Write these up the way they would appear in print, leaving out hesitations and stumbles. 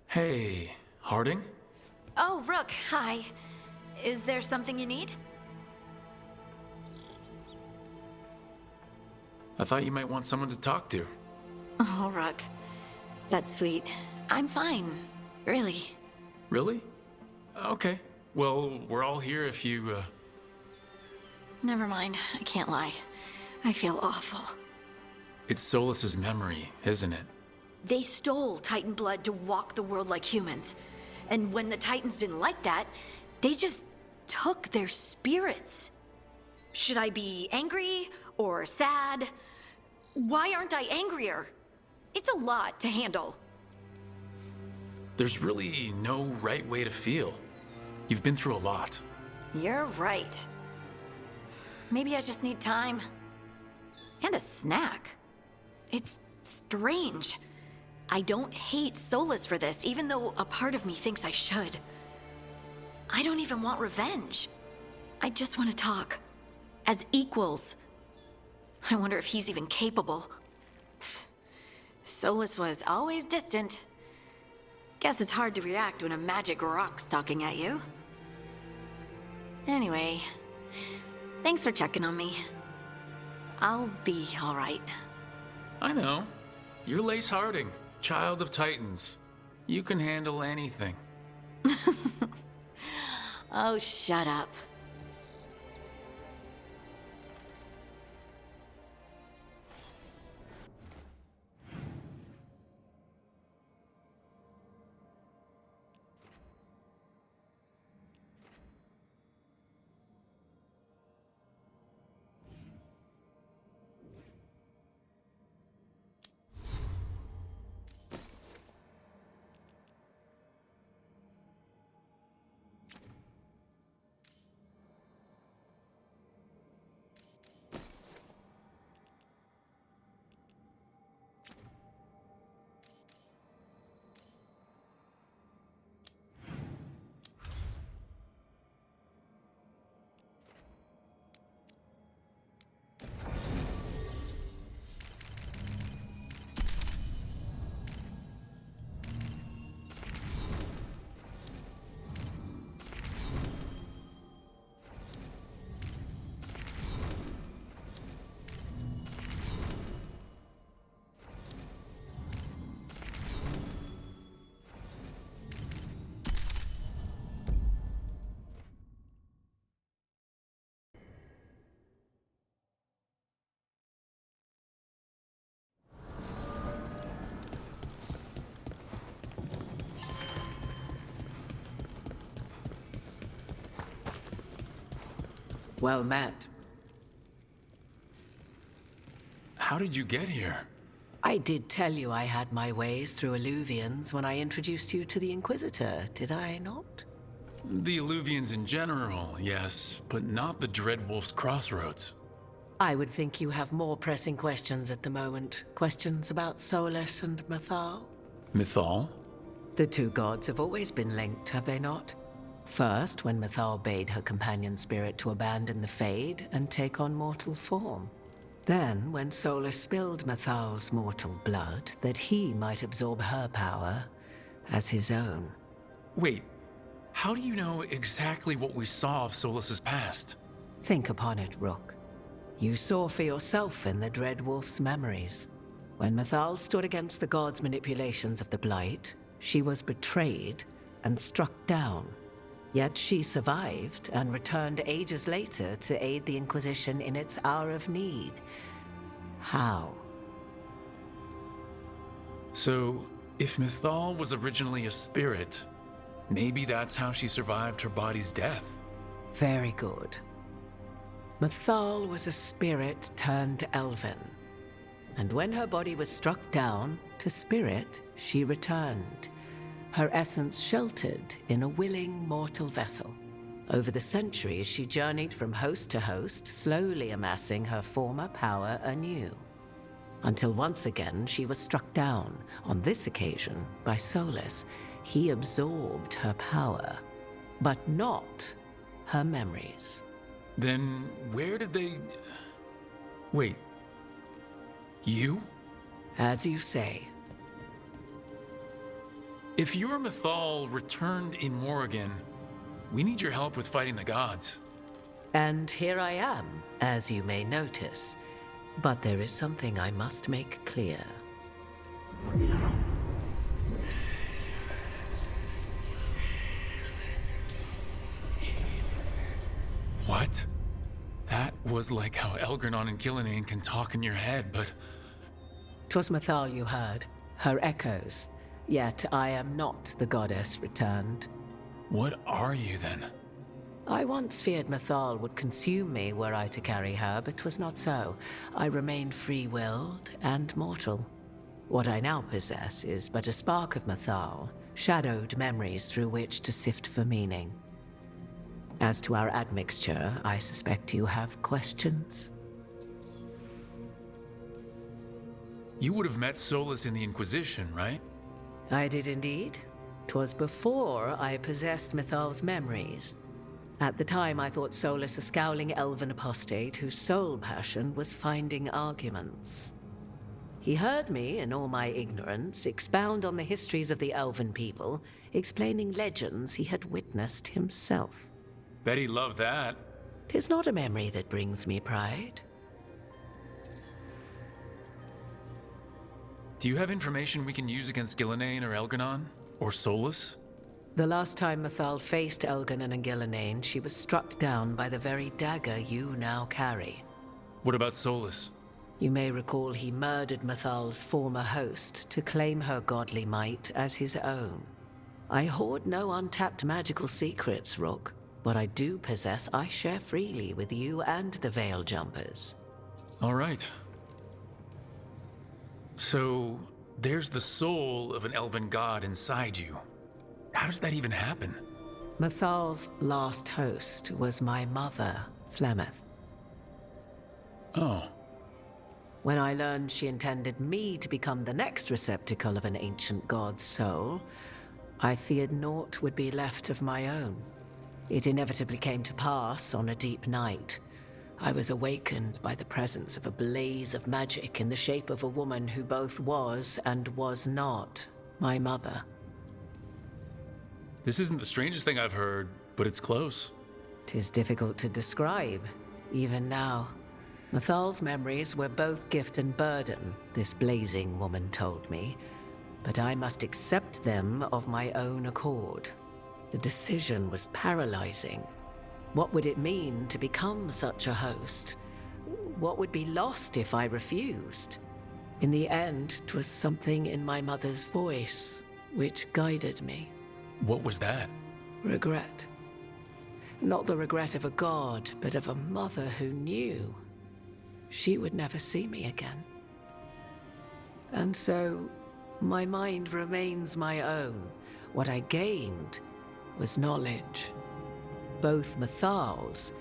Hey, Harding? Oh, Rook, hi. Is there something you need? I thought you might want someone to talk to. Oh, Rook. That's sweet. I'm fine. Really. Really? Okay. Well, we're all here if you, Never mind. I can't lie. I feel awful. It's Solus's memory, isn't it? They stole Titan blood to walk the world like humans. And when the Titans didn't like that, they just took their spirits. Should I be angry or sad? Why aren't I angrier? It's a lot to handle. There's really no right way to feel. You've been through a lot. You're right. Maybe I just need time. And a snack. It's strange. I don't hate Solus for this, even though a part of me thinks I should. I don't even want revenge. I just want to talk. As equals. I wonder if he's even capable. Solus was always distant. Guess it's hard to react when a magic rock's talking at you. Anyway, thanks for checking on me. I'll be all right. I know. You're Lace Harding, child of Titans. You can handle anything. Oh, shut up. Well met. How did you get here? I did tell you I had my ways through Illuvians when I introduced you to the Inquisitor, did I not? The Illuvians in general, yes, but not the Dreadwolf's Crossroads. I would think you have more pressing questions at the moment. Questions about Solus and Mythal? Mythal? The two gods have always been linked, have they not? First, when Mythal bade her companion spirit to abandon the Fade and take on mortal form. Then, when Solus spilled Mythal's mortal blood, that he might absorb her power as his own. Wait, how do you know exactly what we saw of Solus's past? Think upon it, Rook. You saw for yourself in the Dreadwolf's memories. When Mythal stood against the gods' manipulations of the Blight, she was betrayed and struck down. Yet she survived and returned ages later to aid the Inquisition in its hour of need. How? So, if Mythal was originally a spirit, maybe that's how she survived her body's death. Very good. Mythal was a spirit turned elven. And when her body was struck down, to spirit, she returned. Her essence sheltered in a willing mortal vessel. Over the centuries, she journeyed from host to host, slowly amassing her former power anew. Until once again, she was struck down, on this occasion, by Solus. He absorbed her power, but not her memories. Then where did they... Wait. You? As you say. If your Mythal returned in Morrigan, we need your help with fighting the gods. And here I am, as you may notice. But there is something I must make clear. What? That was like how Elgranon and Gillenane can talk in your head, but... 'Twas Mythal you heard, her echoes. Yet I am not the goddess returned. What are you then? I once feared Mythal would consume me were I to carry her, but 'twas not so. I remain free-willed and mortal. What I now possess is but a spark of Mythal, shadowed memories through which to sift for meaning. As to our admixture, I suspect you have questions. You would have met Solus in the Inquisition, right? I did indeed. 'Twas before I possessed Mythal's memories. At the time, I thought Solus a scowling elven apostate whose sole passion was finding arguments. He heard me, in all my ignorance, expound on the histories of the elven people, explaining legends he had witnessed himself. Bet he loved that. 'Tis not a memory that brings me pride. Do you have information we can use against Gillenane or Elgranon? Or Solus? The last time Mythal faced Elganon and Gillenane, she was struck down by the very dagger you now carry. What about Solus? You may recall he murdered Mythal's former host to claim her godly might as his own. I hoard no untapped magical secrets, Rook. What I do possess, I share freely with you and the Veil Jumpers. All right. So, there's the soul of an elven god inside you. How does that even happen? Mythal's last host was my mother, Flemeth. Oh. When I learned she intended me to become the next receptacle of an ancient god's soul, I feared naught would be left of my own. It inevitably came to pass on a deep night. I was awakened by the presence of a blaze of magic in the shape of a woman who both was and was not my mother. This isn't the strangest thing I've heard, but it's close. 'Tis difficult to describe, even now. Mythal's memories were both gift and burden, this blazing woman told me, but I must accept them of my own accord. The decision was paralyzing. What would it mean to become such a host? What would be lost if I refused? In the end, 'twas something in my mother's voice which guided me. What was that? Regret. Not the regret of a god, but of a mother who knew she would never see me again. And so, my mind remains my own. What I gained was knowledge, both Mythal's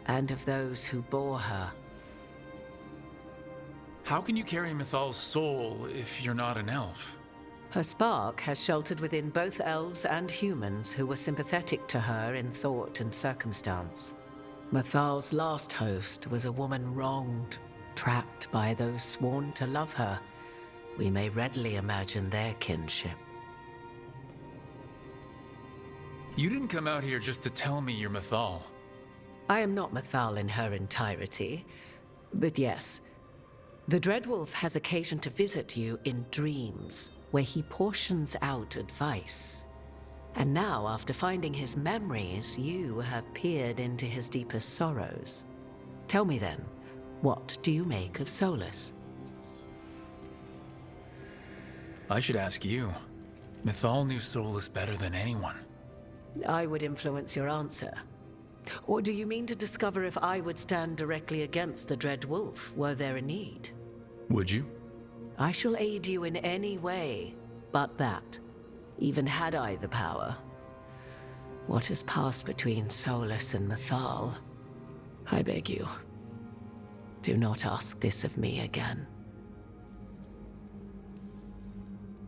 and of those who bore her. How can you carry Mythal's soul if you're not an elf? Her spark has sheltered within both elves and humans who were sympathetic to her in thought and circumstance. Mythal's last host was a woman wronged, trapped by those sworn to love her. We may readily imagine their kinship. You didn't come out here just to tell me you're Mythal. I am not Mythal in her entirety, but yes, the Dreadwolf has occasion to visit you in dreams, where he portions out advice. And now, after finding his memories, you have peered into his deepest sorrows. Tell me then, what do you make of Solus? I should ask you. Mythal knew Solus better than anyone. I would influence your answer. Or do you mean to discover if I would stand directly against the Dread Wolf were there a need? Would you? I shall aid you in any way but that, even had I the power. What has passed between Solus and Mythal? I beg you, do not ask this of me again.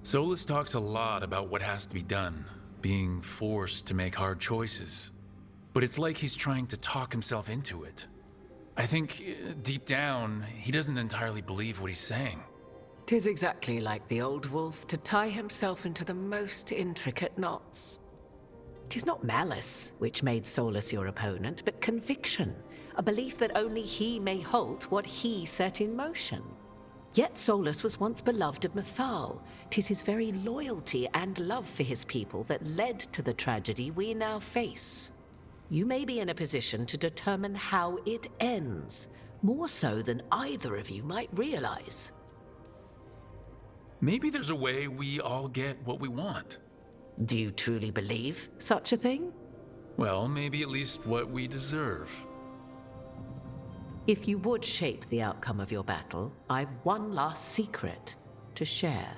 Solus talks a lot about what has to be done, being forced to make hard choices. But it's like he's trying to talk himself into it. I think, deep down, he doesn't entirely believe what he's saying. 'Tis exactly like the old wolf to tie himself into the most intricate knots. 'Tis not malice which made Solus your opponent, but conviction, a belief that only he may halt what he set in motion. Yet Solus was once beloved of Mythal. 'Tis his very loyalty and love for his people that led to the tragedy we now face. You may be in a position to determine how it ends, more so than either of you might realize. Maybe there's a way we all get what we want. Do you truly believe such a thing? Well, maybe at least what we deserve. If you would shape the outcome of your battle, I've one last secret to share.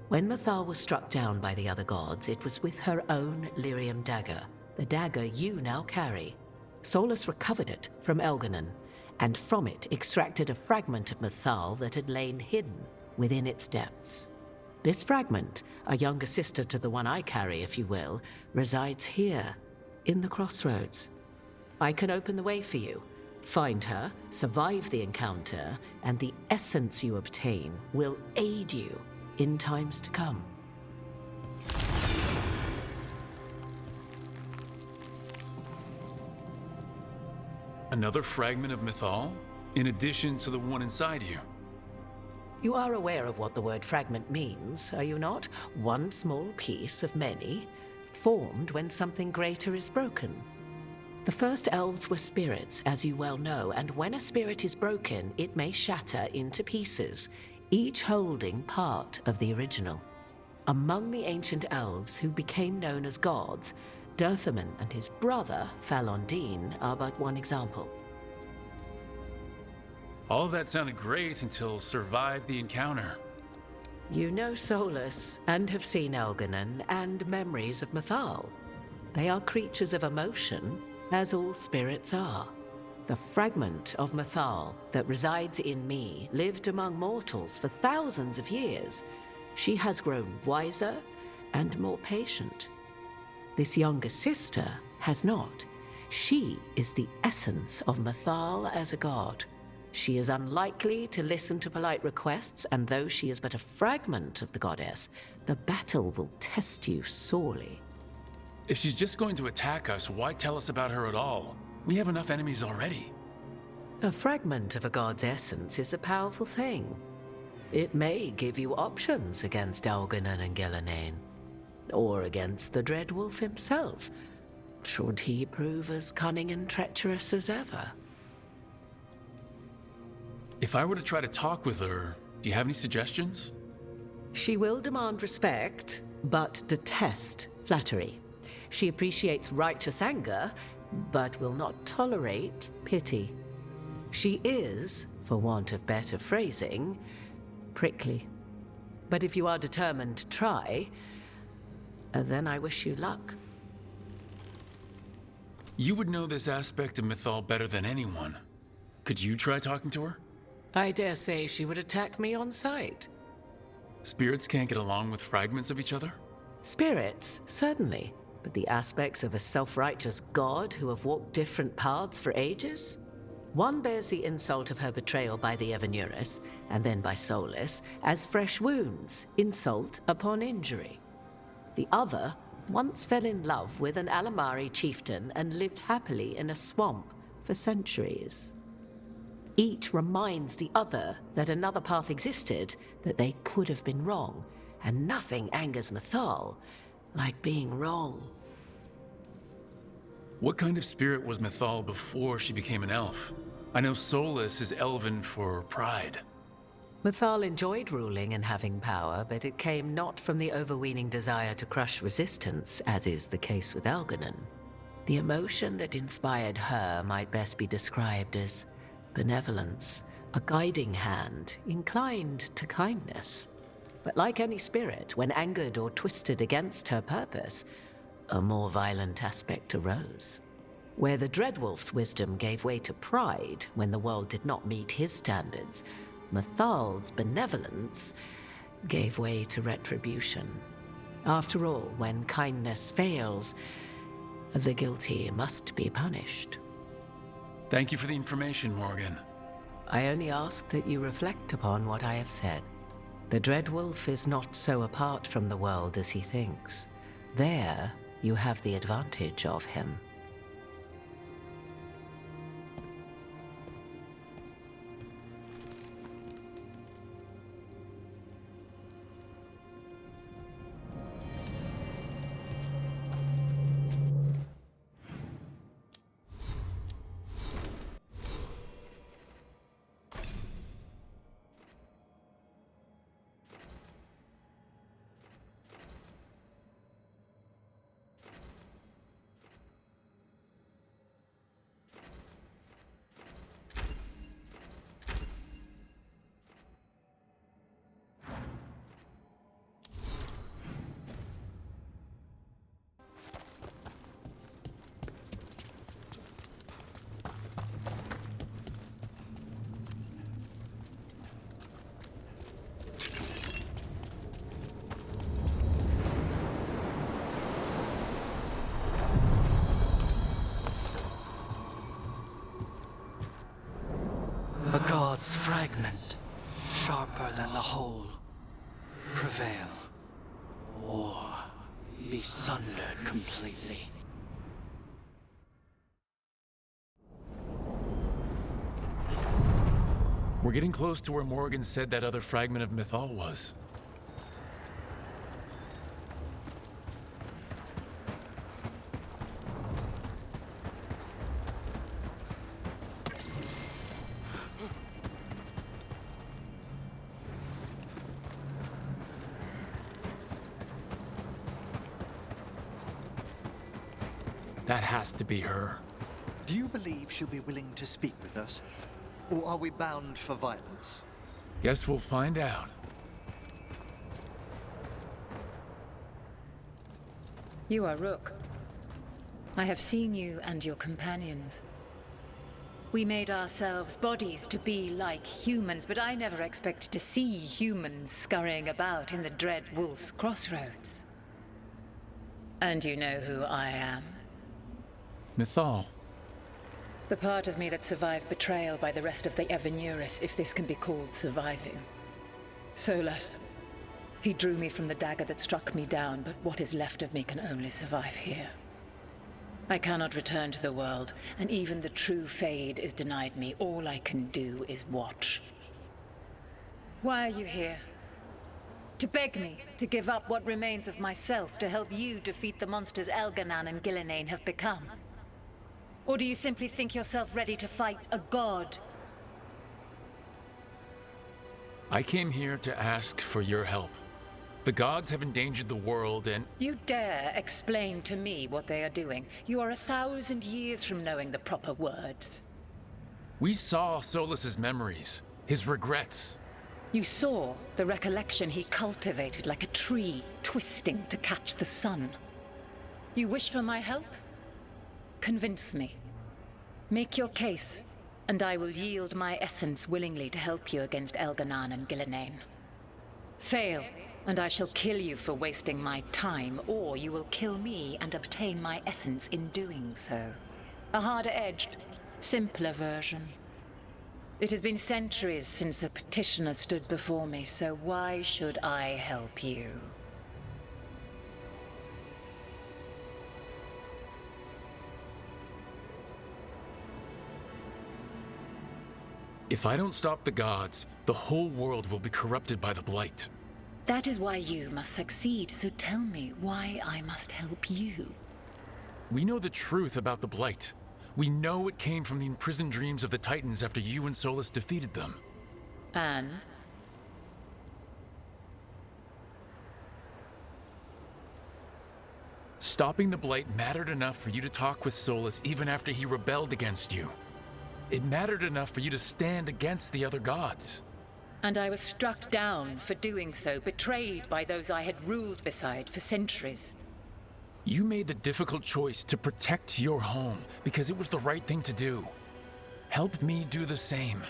When Mythal was struck down by the other gods, it was with her own lyrium dagger, the dagger you now carry. Solus recovered it from Elganon, and from it extracted a fragment of Mythal that had lain hidden within its depths. This fragment, a younger sister to the one I carry, if you will, resides here, in the crossroads. I can open the way for you. Find her, survive the encounter, and the essence you obtain will aid you in times to come. Another fragment of Mythal? In addition to the one inside you? You are aware of what the word fragment means, are you not? One small piece of many, formed when something greater is broken. The first elves were spirits, as you well know, and when a spirit is broken, it may shatter into pieces, each holding part of the original. Among the ancient elves who became known as gods, Dirthaman and his brother, Falondine, are but one example. All of that sounded great until survived the encounter. You know Solus, and have seen Elganon, and memories of Mythal. They are creatures of emotion, as all spirits are. The fragment of Mythal that resides in me lived among mortals for thousands of years. She has grown wiser and more patient. This younger sister has not. She is the essence of Mythal as a god. She is unlikely to listen to polite requests, and though she is but a fragment of the goddess, the battle will test you sorely. If she's just going to attack us, why tell us about her at all? We have enough enemies already. A fragment of a god's essence is a powerful thing. It may give you options against Elganon and Gillenane, or against the Dreadwolf himself, should he prove as cunning and treacherous as ever. If I were to try to talk with her, do you have any suggestions? She will demand respect, but detest flattery. She appreciates righteous anger, but will not tolerate pity. She is, for want of better phrasing, prickly. But if you are determined to try, then I wish you luck. You would know this aspect of Mythal better than anyone. Could you try talking to her? I dare say she would attack me on sight. Spirits can't get along with fragments of each other? Spirits, certainly. But the aspects of a self-righteous god who have walked different paths for ages? One bears the insult of her betrayal by the Evanurus, and then by Solus, as fresh wounds, insult upon injury. The other once fell in love with an Alamari chieftain and lived happily in a swamp for centuries. Each reminds the other that another path existed, that they could have been wrong, and nothing angers Mythal like being wrong. What kind of spirit was Mythal before she became an elf? I know Solus is elven for pride. Mythal enjoyed ruling and having power, but it came not from the overweening desire to crush resistance, as is the case with Elganon. The emotion that inspired her might best be described as benevolence, a guiding hand, inclined to kindness. But like any spirit, when angered or twisted against her purpose, a more violent aspect arose. Where the Dreadwolf's wisdom gave way to pride when the world did not meet his standards, Mythal's benevolence gave way to retribution. After all, when kindness fails, the guilty must be punished. Thank you for the information, Morgan. I only ask that you reflect upon what I have said. The Dreadwolf is not so apart from the world as he thinks. There, you have the advantage of him. A god's fragment, sharper than the whole. Prevail, or be sundered completely. We're getting close to where Morgan said that other fragment of Mythal was. That has to be her. Do you believe she'll be willing to speak with us? Or are we bound for violence? Guess we'll find out. You are Rook. I have seen you and your companions. We made ourselves bodies to be like humans, but I never expected to see humans scurrying about in the Dread Wolf's crossroads. And you know who I am. Mythal. The part of me that survived betrayal by the rest of the Evenuris, if this can be called surviving. Solus. He drew me from the dagger that struck me down, but what is left of me can only survive here. I cannot return to the world, and even the true Fade is denied me. All I can do is watch. Why are you here? To beg me to give up what remains of myself to help you defeat the monsters Elganan and Gillenane have become? Or do you simply think yourself ready to fight a god? I came here to ask for your help. The gods have endangered the world and... You dare explain to me what they are doing? You are 1,000 years from knowing the proper words. We saw Solus's memories, his regrets. You saw the recollection he cultivated like a tree twisting to catch the sun. You wish for my help? Convince me. Make your case, and I will yield my essence willingly to help you against Elganan and Gillenane. Fail, and I shall kill you for wasting my time, or you will kill me and obtain my essence in doing so. A harder-edged, simpler version. It has been centuries since a petitioner stood before me, so why should I help you? If I don't stop the gods, the whole world will be corrupted by the Blight. That is why you must succeed, so tell me why I must help you. We know the truth about the Blight. We know it came from the imprisoned dreams of the Titans after you and Solus defeated them. And? Stopping the Blight mattered enough for you to talk with Solus even after he rebelled against you. It mattered enough for you to stand against the other gods. And I was struck down for doing so, betrayed by those I had ruled beside for centuries. You made the difficult choice to protect your home because it was the right thing to do. Help me do the same.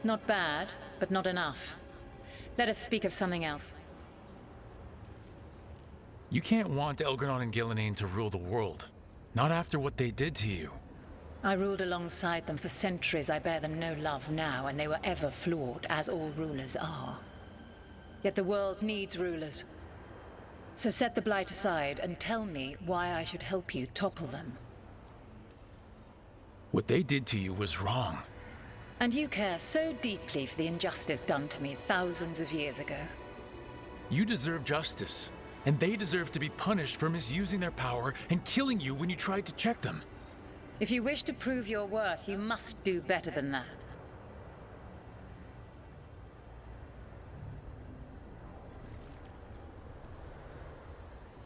Not bad, but not enough. Let us speak of something else. You can't want Elganon and Gillenane to rule the world. Not after what they did to you. I ruled alongside them for centuries. I bear them no love now, and they were ever flawed, as all rulers are. Yet the world needs rulers. So set the blight aside and tell me why I should help you topple them. What they did to you was wrong. And you care so deeply for the injustice done to me thousands of years ago. You deserve justice, and they deserve to be punished for misusing their power and killing you when you tried to check them. If you wish to prove your worth, you must do better than that.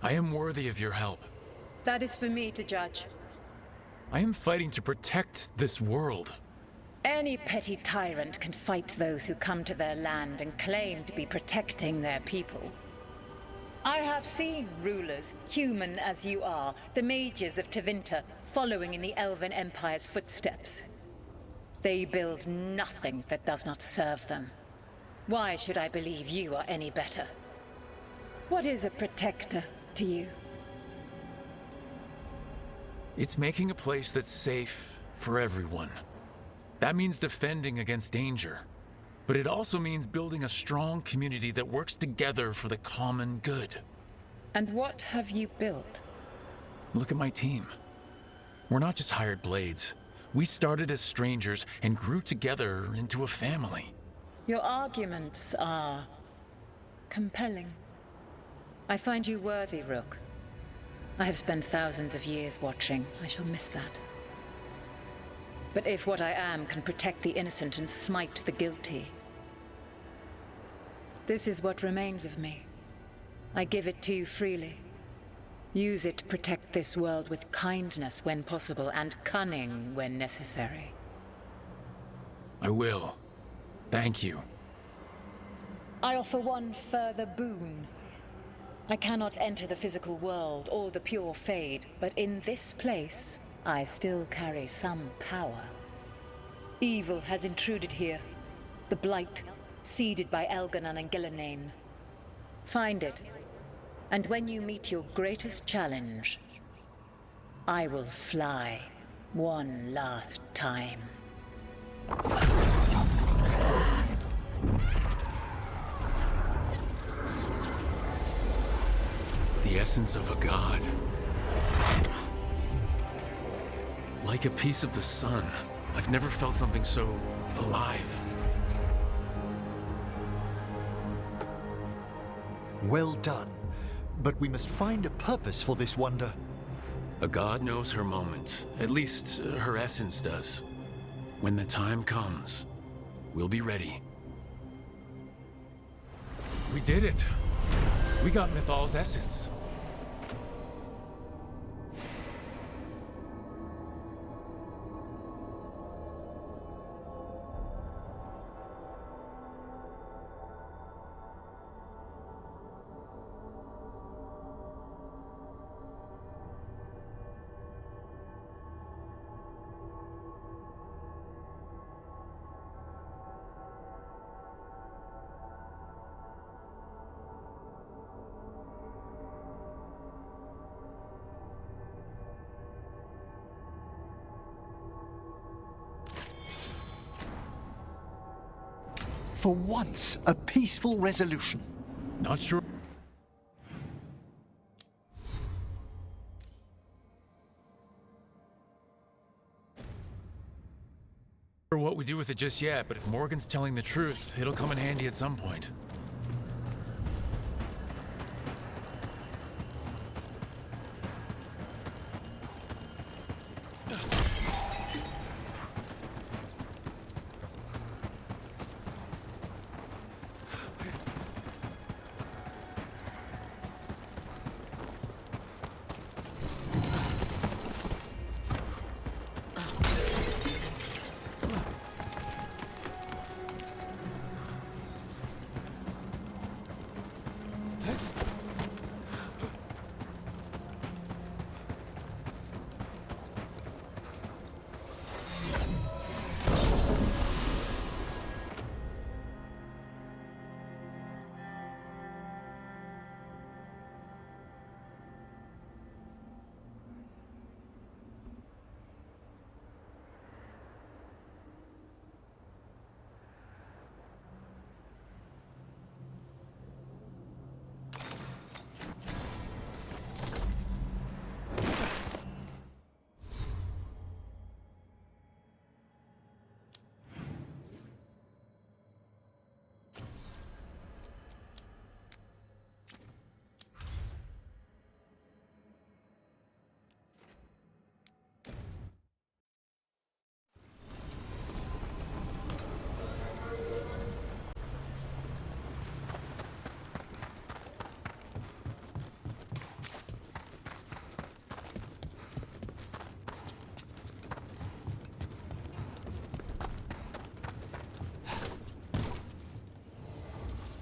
I am worthy of your help. That is for me to judge. I am fighting to protect this world. Any petty tyrant can fight those who come to their land and claim to be protecting their people. I have seen rulers, human as you are, the mages of Tevinter, following in the Elven Empire's footsteps. They build nothing that does not serve them. Why should I believe you are any better? What is a protector to you? It's making a place that's safe for everyone. That means defending against danger. But it also means building a strong community that works together for the common good. And what have you built? Look at my team. We're not just hired blades. We started as strangers and grew together into a family. Your arguments are compelling. I find you worthy, Rook. I have spent thousands of years watching. I shall miss that. But if what I am can protect the innocent and smite the guilty, this is what remains of me. I give it to you freely. Use it to protect this world with kindness when possible and cunning when necessary. I will. Thank you. I offer one further boon. I cannot enter the physical world or the pure Fade, but in this place, I still carry some power. Evil has intruded here. The Blight, seeded by Elganon and Gillenane. Find it, and when you meet your greatest challenge, I will fly one last time. The essence of a god. Like a piece of the sun. I've never felt something so alive. Well done. But we must find a purpose for this wonder. A god knows her moment. At least, her essence does. When the time comes, we'll be ready. We did it! We got Mythal's essence. For once, a peaceful resolution. Not sure what we do with it just yet, but if Morgan's telling the truth, it'll come in handy at some point.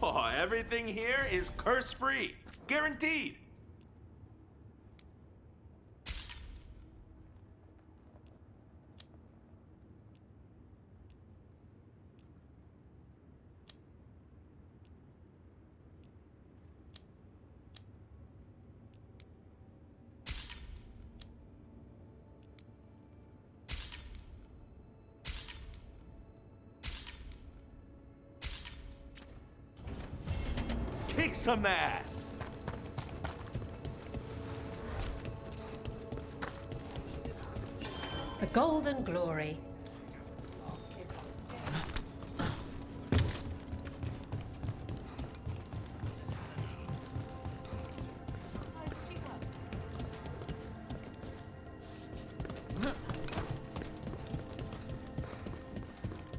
Oh, everything here is curse-free. Guaranteed. Kick some ass! For golden glory.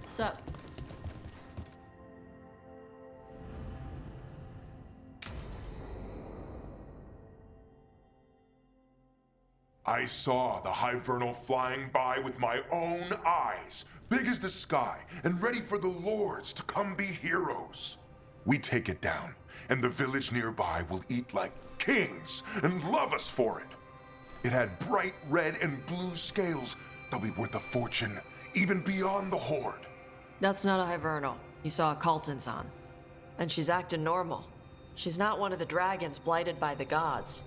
What's up? I saw the Hivernal flying by with my own eyes, big as the sky, and ready for the lords to come be heroes. We take it down, and the village nearby will eat like kings and love us for it. It had bright red and blue scales that'll be worth a fortune, even beyond the Horde. That's not a Hivernal. You saw a Kaltan's. And she's acting normal. She's not one of the dragons blighted by the gods.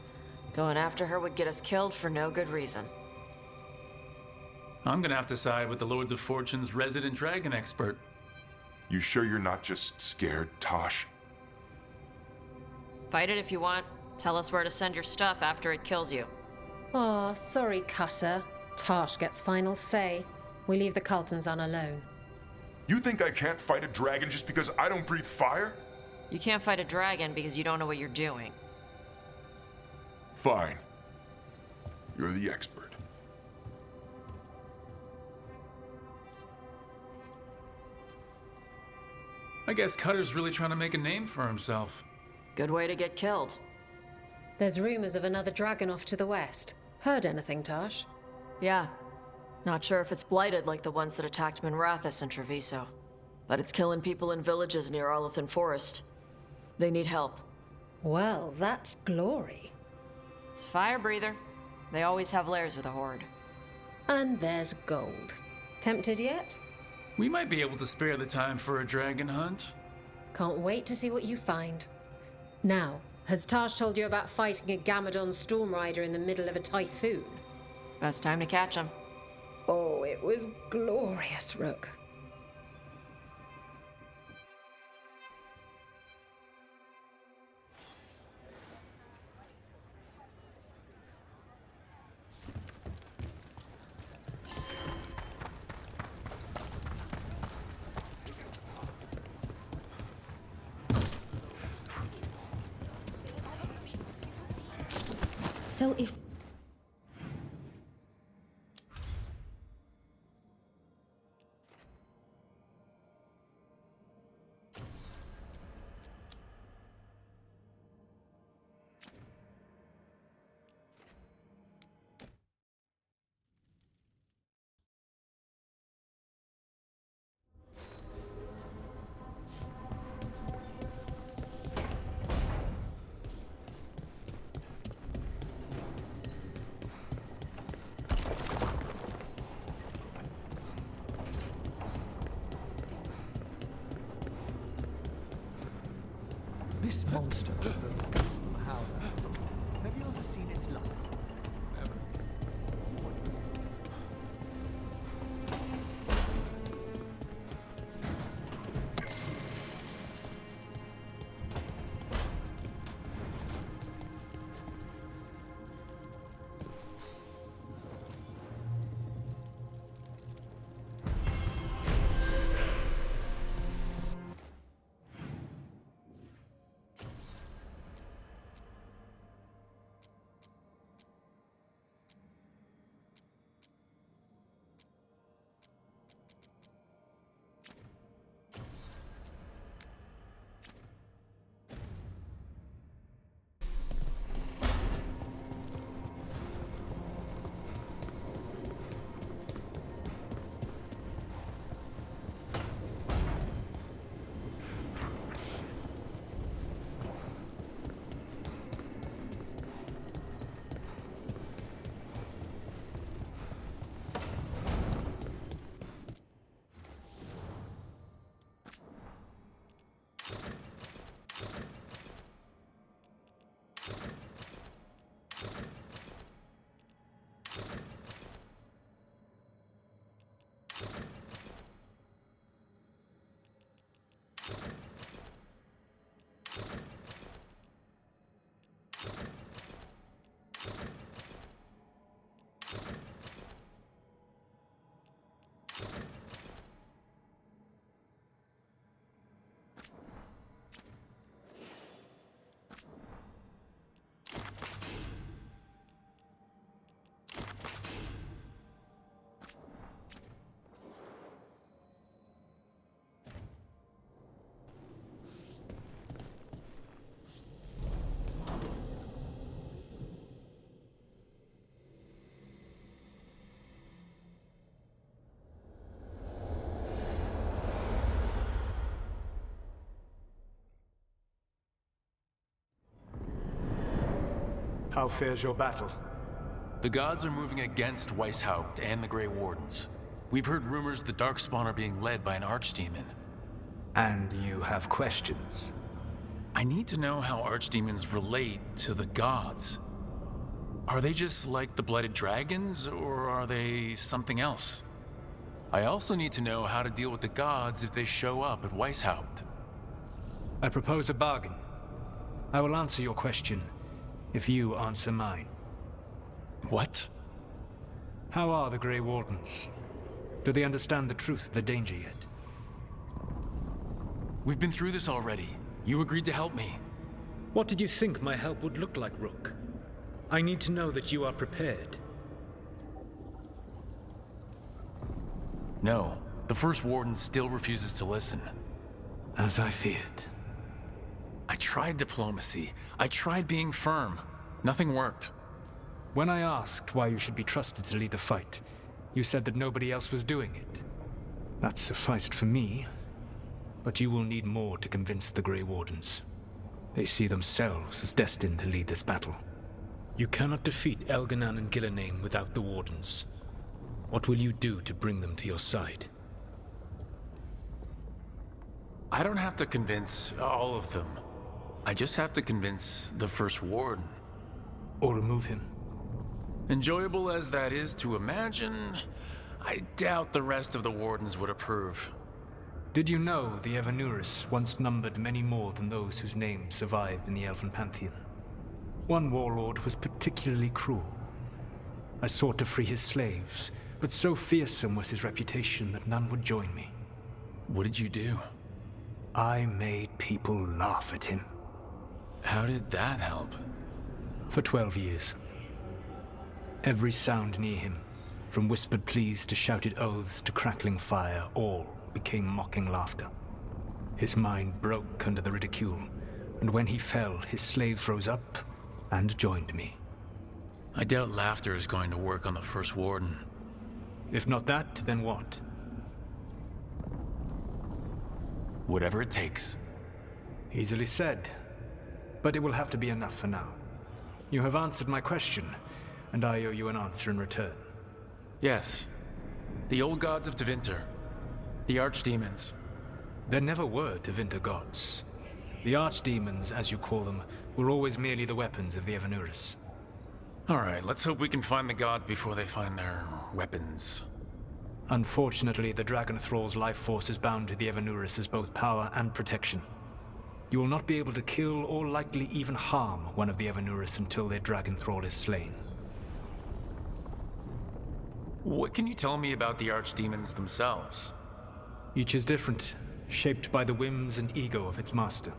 Going after her would get us killed for no good reason. I'm gonna have to side with the Lords of Fortune's resident dragon expert. You sure you're not just scared, Tosh? Fight it if you want. Tell us where to send your stuff after it kills you. Aw, sorry, Cutter. Tosh gets final say. We leave the Cultons on alone. You think I can't fight a dragon just because I don't breathe fire? You can't fight a dragon because you don't know what you're doing. Fine. You're the expert. I guess Cutter's really trying to make a name for himself. Good way to get killed. There's rumors of another dragon off to the west. Heard anything, Tosh? Yeah. Not sure if it's blighted like the ones that attacked Minrathous and Treviso. But it's killing people in villages near Arlethan Forest. They need help. Well, that's glory. It's a fire breather. They always have lairs with a horde. And there's gold. Tempted yet? We might be able to spare the time for a dragon hunt. Can't wait to see what you find. Now, has Tosh told you about fighting a Gamadon Stormrider in the middle of a typhoon? Best time to catch him. Oh, it was glorious, Rook. So if... This monster, the Howler, have you ever seen its like? How fares your battle? The gods are moving against Weishaupt and the Grey Wardens. We've heard rumors the Darkspawn are being led by an archdemon. And you have questions? I need to know how archdemons relate to the gods. Are they just like the Blooded Dragons, or are they something else? I also need to know how to deal with the gods if they show up at Weishaupt. I propose a bargain. I will answer your question if you answer mine. What? How are the Grey Wardens? Do they understand the truth of the danger yet? We've been through this already. You agreed to help me. What did you think my help would look like, Rook? I need to know that you are prepared. No, the First Warden still refuses to listen. As I feared. I tried diplomacy. I tried being firm. Nothing worked. When I asked why you should be trusted to lead the fight, you said that nobody else was doing it. That sufficed for me, but you will need more to convince the Grey Wardens. They see themselves as destined to lead this battle. You cannot defeat Elganan and Gillenane without the Wardens. What will you do to bring them to your side? I don't have to convince all of them. I just have to convince the First Warden. Or remove him. Enjoyable as that is to imagine, I doubt the rest of the Wardens would approve. Did you know the Evanuris once numbered many more than those whose names survive in the Elven Pantheon? One warlord was particularly cruel. I sought to free his slaves, but so fearsome was his reputation that none would join me. What did you do? I made people laugh at him. How did that help? For 12 years. Every sound near him, from whispered pleas to shouted oaths to crackling fire, all became mocking laughter. His mind broke under the ridicule, and when he fell, his slaves rose up and joined me. I doubt laughter is going to work on the First Warden. If not that, then what? Whatever it takes. Easily said, but it will have to be enough for now. You have answered my question, and I owe you an answer in return. Yes. The old gods of Tevinter. The archdemons. There never were Tevinter gods. The archdemons, as you call them, were always merely the weapons of the Evanuris. Alright, let's hope we can find the gods before they find their weapons. Unfortunately, the Dragon Thrall's life force is bound to the Evanuris as both power and protection. You will not be able to kill or likely even harm one of the Evanuris until their Dragon Thrall is slain. What can you tell me about the archdemons themselves? Each is different, shaped by the whims and ego of its master.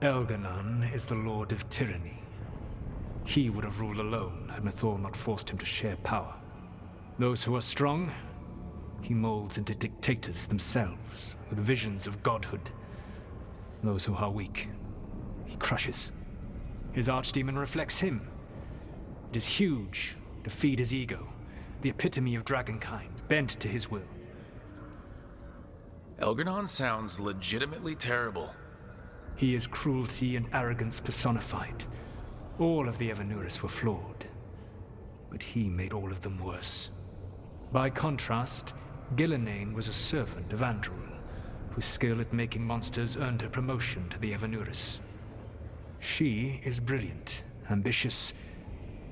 Elganan is the Lord of Tyranny. He would have ruled alone had Mathor not forced him to share power. Those who are strong, he molds into dictators themselves, with visions of godhood. Those who are weak, he crushes. His archdemon reflects him. It is huge, to feed his ego, the epitome of dragonkind, bent to his will. Elganon sounds legitimately terrible. He is cruelty and arrogance personified. All of the Evanuris were flawed, but he made all of them worse. By contrast, Gillenane was a servant of Andrul, whose skill at making monsters earned her promotion to the Evanuris. She is brilliant, ambitious,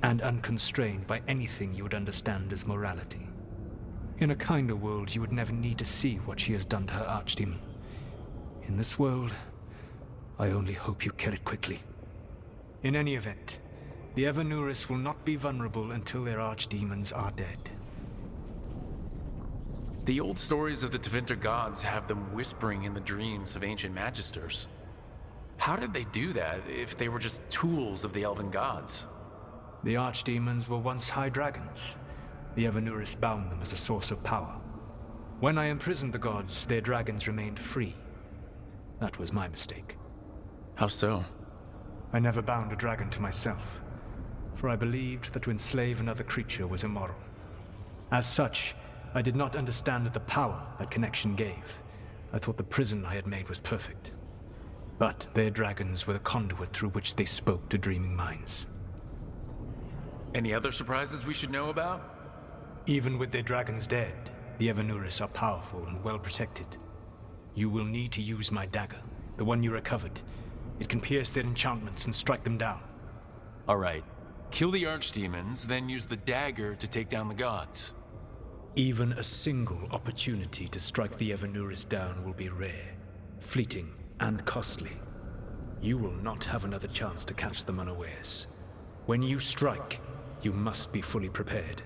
and unconstrained by anything you would understand as morality. In a kinder world, you would never need to see what she has done to her archdemon. In this world, I only hope you kill it quickly. In any event, the Evanuris will not be vulnerable until their archdemons are dead. The old stories of the Tevinter gods have them whispering in the dreams of ancient magisters. How did they do that if they were just tools of the elven gods? The archdemons were once high dragons. The Evanuris bound them as a source of power. When I imprisoned the gods, their dragons remained free. That was my mistake. How so? I never bound a dragon to myself, for I believed that to enslave another creature was immoral. As such, I did not understand the power that connection gave. I thought the prison I had made was perfect. But their dragons were the conduit through which they spoke to dreaming minds. Any other surprises we should know about? Even with their dragons dead, the Evanuris are powerful and well protected. You will need to use my dagger, the one you recovered. It can pierce their enchantments and strike them down. Alright. Kill the archdemons, then use the dagger to take down the gods. Even a single opportunity to strike the Evanuris down will be rare, fleeting, and costly. You will not have another chance to catch them unawares. When you strike, you must be fully prepared.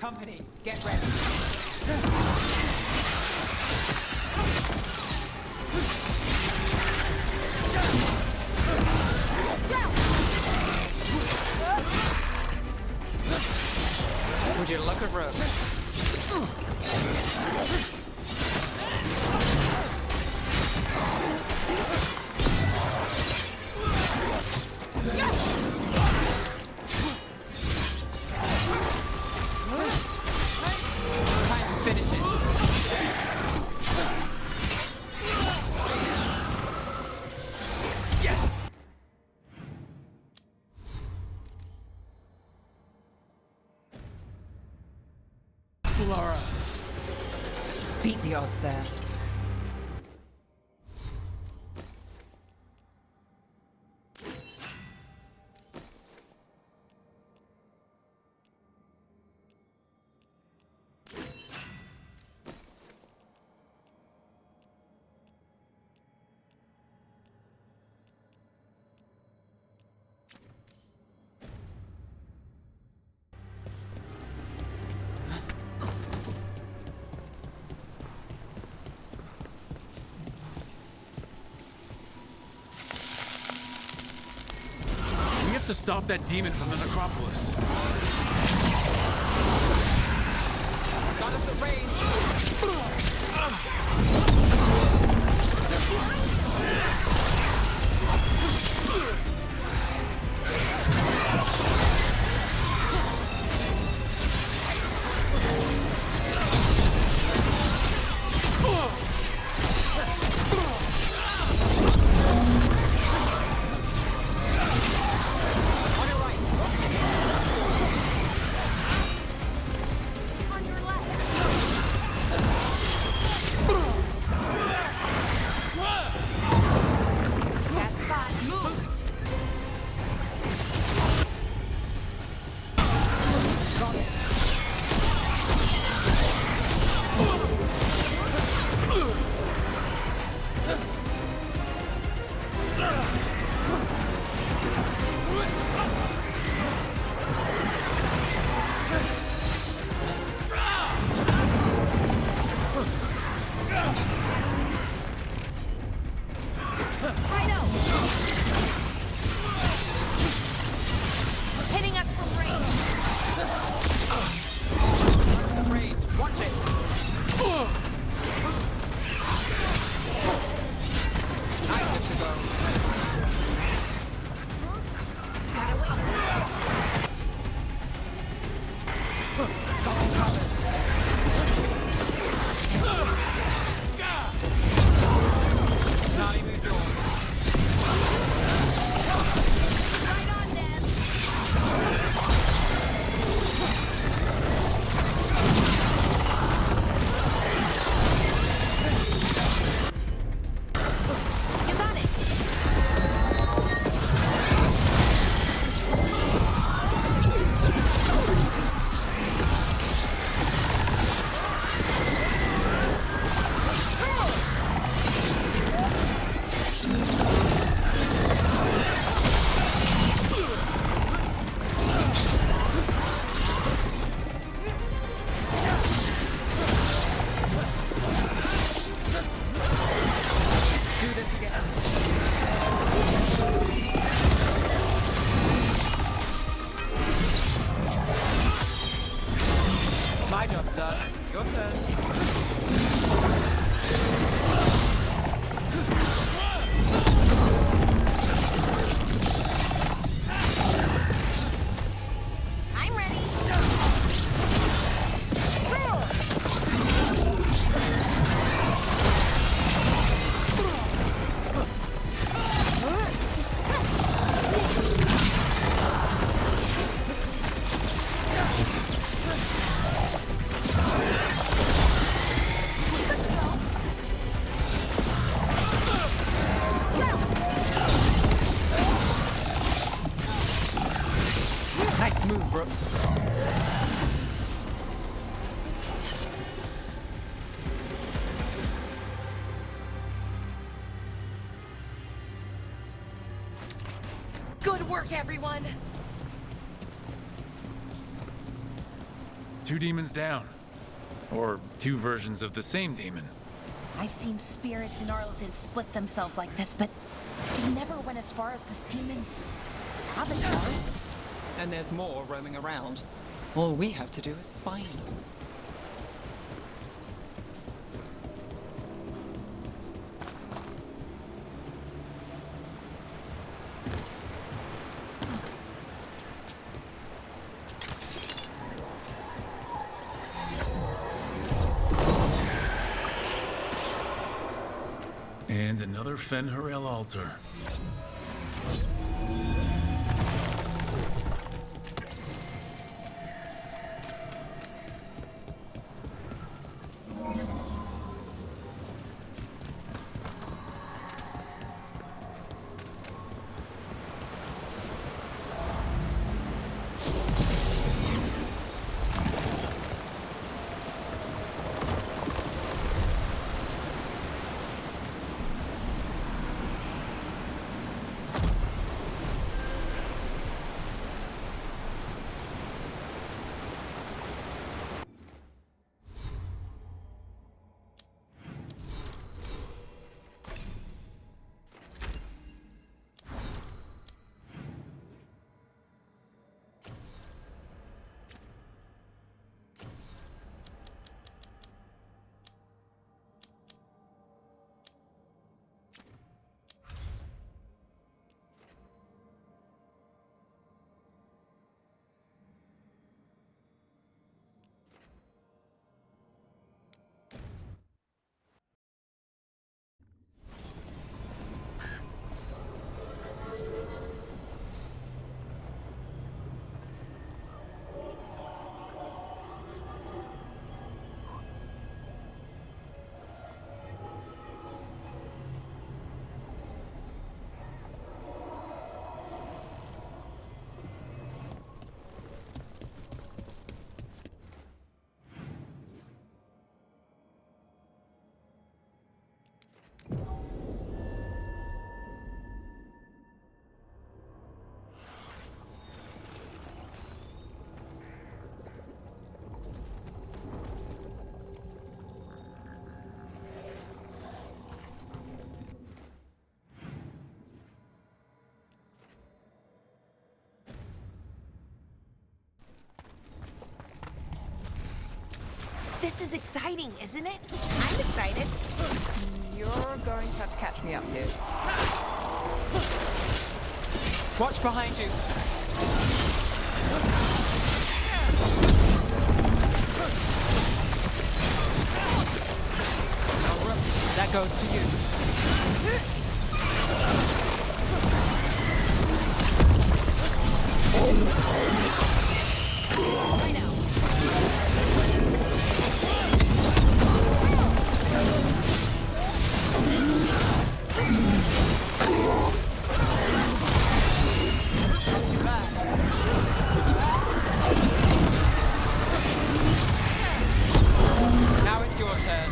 Company, get ready. Would you look at Rose? Finish it. Yes. Laura. Beat the odds there. To stop that demon from the necropolis. Got us the range. My job's done. Your turn. I'm ready. Nice move, bro. Good work, everyone. 2 demons down. Or 2 versions of the same demon. I've seen spirits in Arlington split themselves like this, but they never went as far as this demon's avatars. And there's more roaming around. All we have to do is find them. And another Fen'Harel altar. This is exciting, isn't it? I'm excited. You're going to have to catch me up here. Watch behind you. That goes to you. I know. Now it's your turn.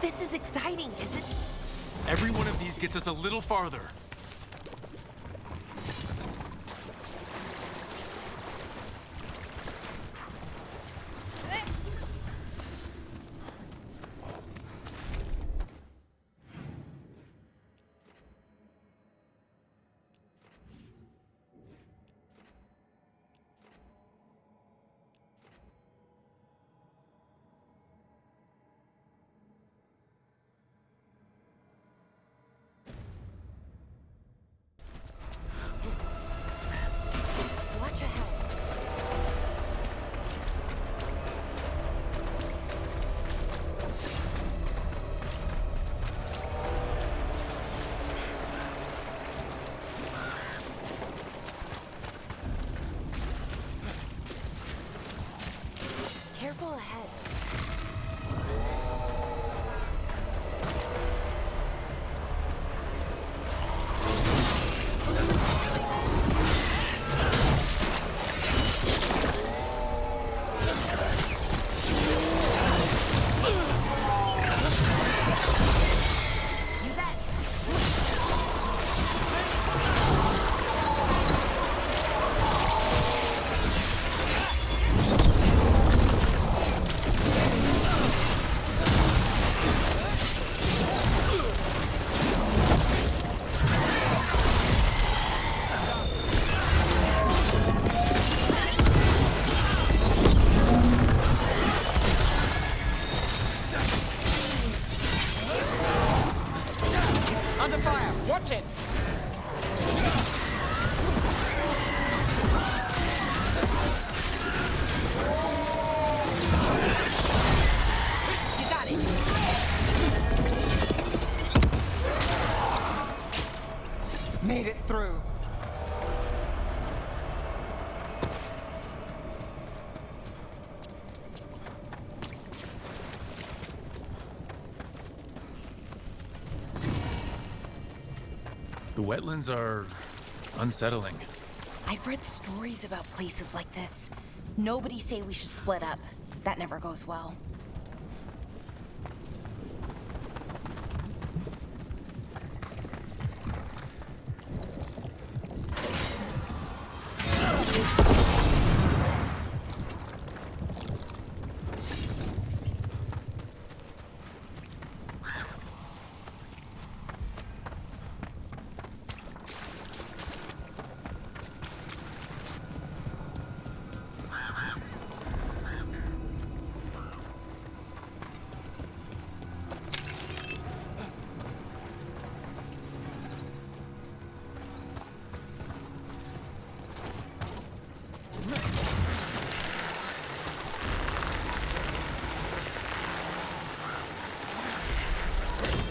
This is exciting, is it? Every one of these gets us a little farther. Watch ahead. Careful ahead. You bet. Under fire! Watch it! You got it. Made it through. The wetlands are unsettling. I've read stories about places like this. Nobody say we should split up. That never goes well.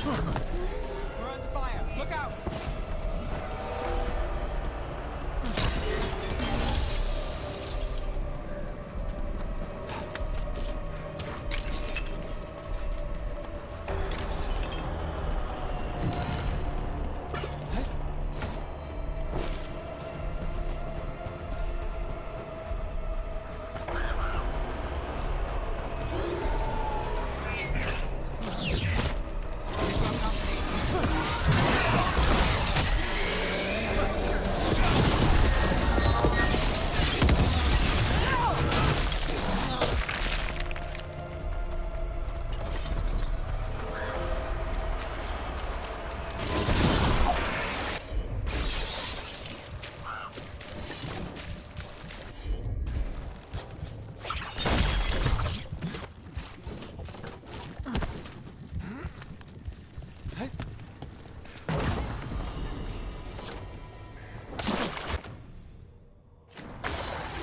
We're under fire! Look out!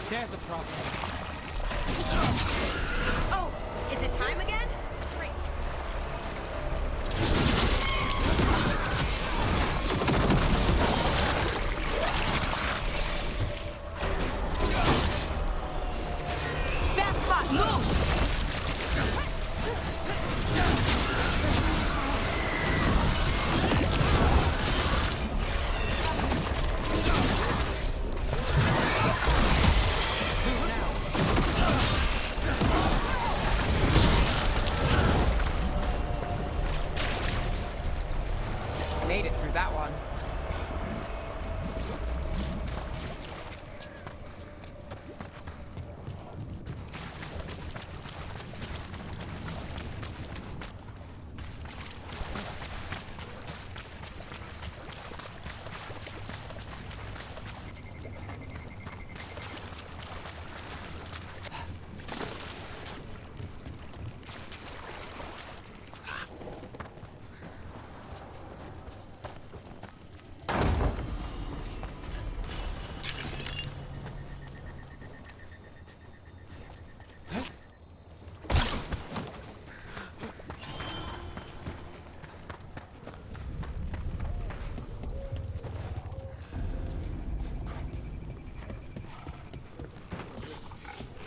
There's the problem. Oh, is it time again? Great. Bad spot, move!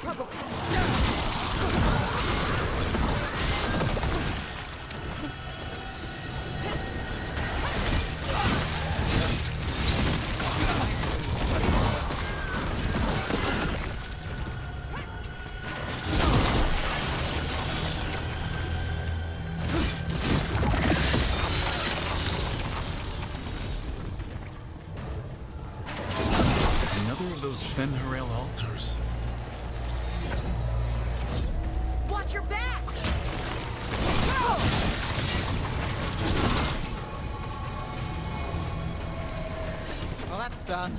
trouble. Another of those Fen'Harel altars. Watch your back! Well, that's done.